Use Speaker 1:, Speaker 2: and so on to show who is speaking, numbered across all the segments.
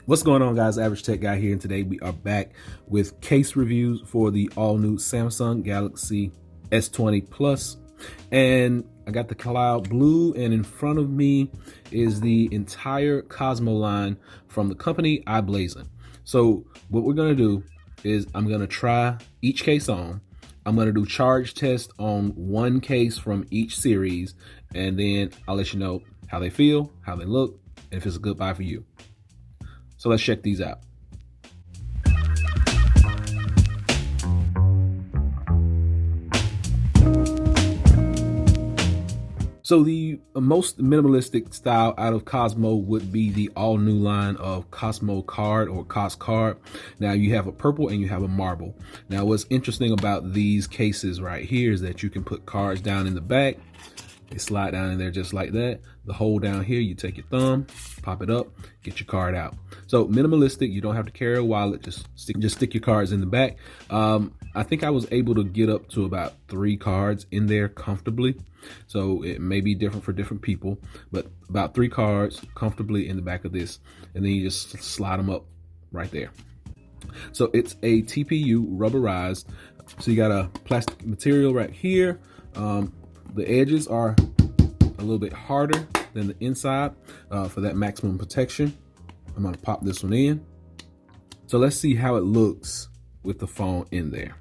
Speaker 1: What's going on, guys? Average Tech Guy here, and today we are back with case reviews for the all-new Samsung Galaxy S20 Plus. And I got the cloud blue, and in front of me is the entire Cosmo line from the company iblason. So what we're going to do is I'm going to try each case on. I'm going to do charge tests on one case from each series, and then I'll let you know how they feel, how they look, and if it's a good buy for you. So let's check these out. So the most minimalistic style out of Cosmo would be the all new line of Cosmo card or Cos card. Now you have a purple and you have a marble. Now what's interesting about these cases right here is that you can put cards down in the back. They slide down in there just like that. The hole down here, you take your thumb, pop it up, get your card out. So minimalistic, you don't have to carry a wallet, just stick your cards in the back. I think I was able to get up to about 3 cards in there comfortably. So it may be different for different people, but about 3 cards comfortably in the back of this. And then you just slide them up right there. So it's a TPU rubberized. So you got a plastic material right here. The edges are a little bit harder than the inside for that maximum protection. I'm gonna pop this one in. So let's see how it looks with the phone in there.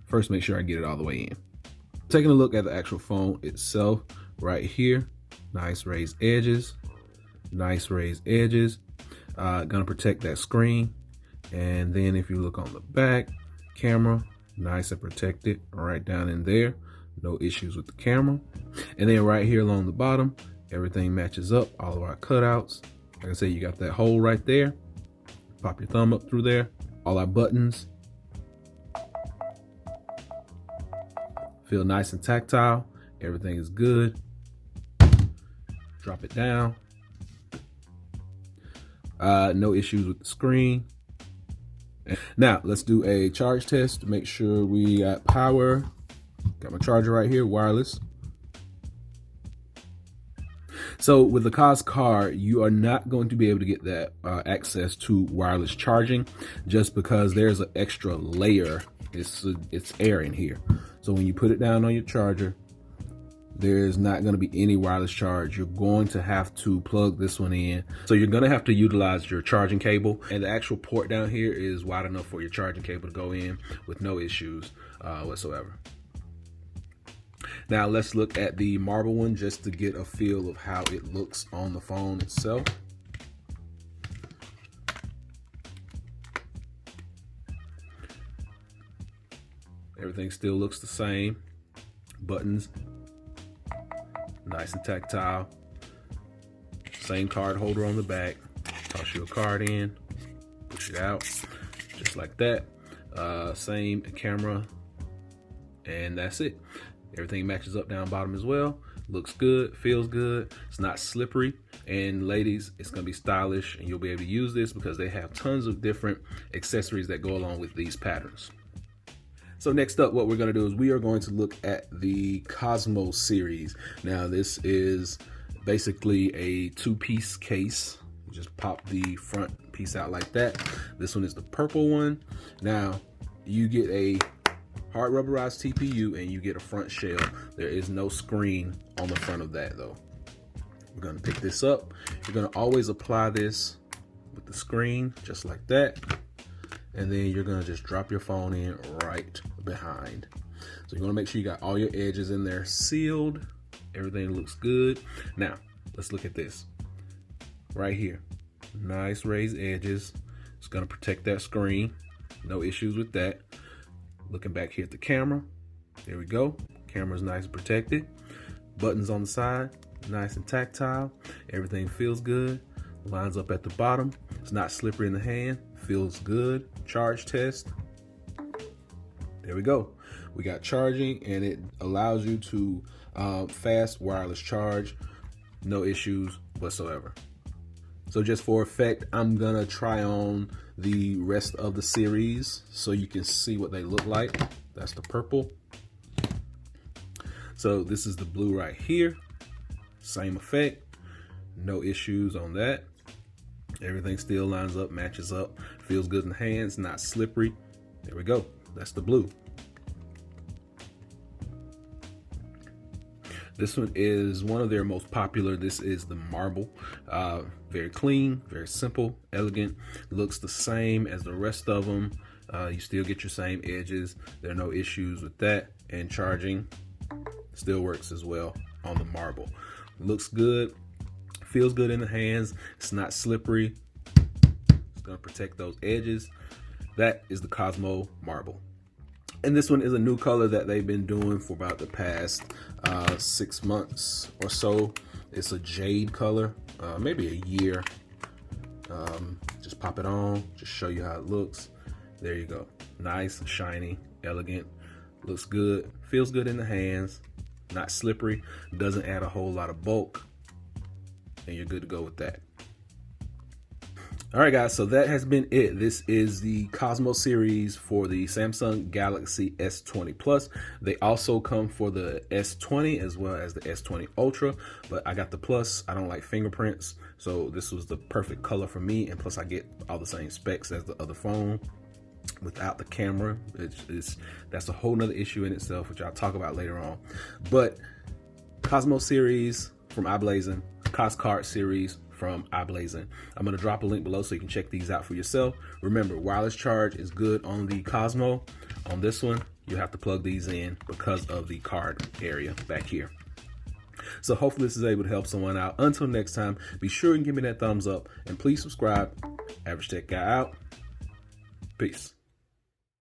Speaker 1: First, make sure I get it all the way in. Taking a look at the actual phone itself right here. Nice raised edges, nice raised edges. Gonna protect that screen. And then if you look on the back, camera, nice and protected right down in there. No issues with the camera. And then right here along the bottom, everything matches up, all of our cutouts. Like I said, you got that hole right there. Pop your thumb up through there. All our buttons feel nice and tactile. Everything is good. Drop it down. No issues with the screen. Now let's do a charge test to make sure we got power. Got my charger right here, wireless. So with the Cos card, you are not going to be able to get that access to wireless charging just because there's an extra layer. It's air in here. So when you put it down on your charger, there's not going to be any wireless charge. You're going to have to plug this one in. So you're going to have to utilize your charging cable, and the actual port down here is wide enough for your charging cable to go in with no issues whatsoever. Now let's look at the marble one just to get a feel of how it looks on the phone itself. Everything still looks the same. Buttons, nice and tactile. Same card holder on the back. Toss your card in, push it out, just like that. Same camera, and that's it. Everything matches up down bottom as well. Looks good, feels good. It's not slippery. And ladies, it's gonna be stylish, and you'll be able to use this because they have tons of different accessories that go along with these patterns. So next up, what we're gonna do is we are going to look at the Cosmo series. Now this is basically a 2-piece case. You just pop the front piece out like that. This one is the purple one. Now you get a hard rubberized TPU and you get a front shell. There is no screen on the front of that though. We're gonna pick this up. You're gonna always apply this with the screen just like that. And then you're gonna just drop your phone in right behind. So you wanna make sure you got all your edges in there sealed. Everything looks good. Now, let's look at this. Right here, nice raised edges. It's gonna protect that screen. No issues with that. Looking back here at the camera, there we go. Camera's nice and protected. Buttons on the side, nice and tactile. Everything feels good. Lines up at the bottom. It's not slippery in the hand. Feels good. Charge test. There we go. We got charging, and it allows you to fast wireless charge. No issues whatsoever. So just for effect, I'm gonna try on the rest of the series so you can see what they look like. That's the purple. So this is the blue right here. Same effect. No issues on that. Everything still lines up, matches up, feels good in the hands, not slippery. There we go. That's the blue. This one is one of their most popular. This is the marble. Very clean, very simple, elegant. Looks the same as the rest of them. You still get your same edges. There are no issues with that. And charging still works as well on the marble. Looks good, feels good in the hands. It's not slippery. It's gonna protect those edges. That is the Cosmo marble. And this one is a new color that they've been doing for about the past 6 months or so. It's a jade color, maybe a year. Just pop it on, just show you how it looks. There you go. Nice, shiny, elegant. Looks good, feels good in the hands, not slippery, doesn't add a whole lot of bulk, and you're good to go with that. All right, guys, so that has been it. This is the Cosmo series for the Samsung Galaxy S20 Plus. They also come for the S20 as well as the S20 Ultra, but I got the Plus. I don't like fingerprints, so this was the perfect color for me, and plus I get all the same specs as the other phone without the camera. That's a whole nother issue in itself, which I'll talk about later on. But Cosmo series from iBlason, Coscard series from iBlason. I'm going to drop a link below so you can check these out for yourself. Remember, wireless charge is good on the Cosmo. On this one, you have to plug these in because of the card area back here. So hopefully this is able to help someone out. Until next time, be sure and give me that thumbs up, and please subscribe. Average Tech Guy out. Peace.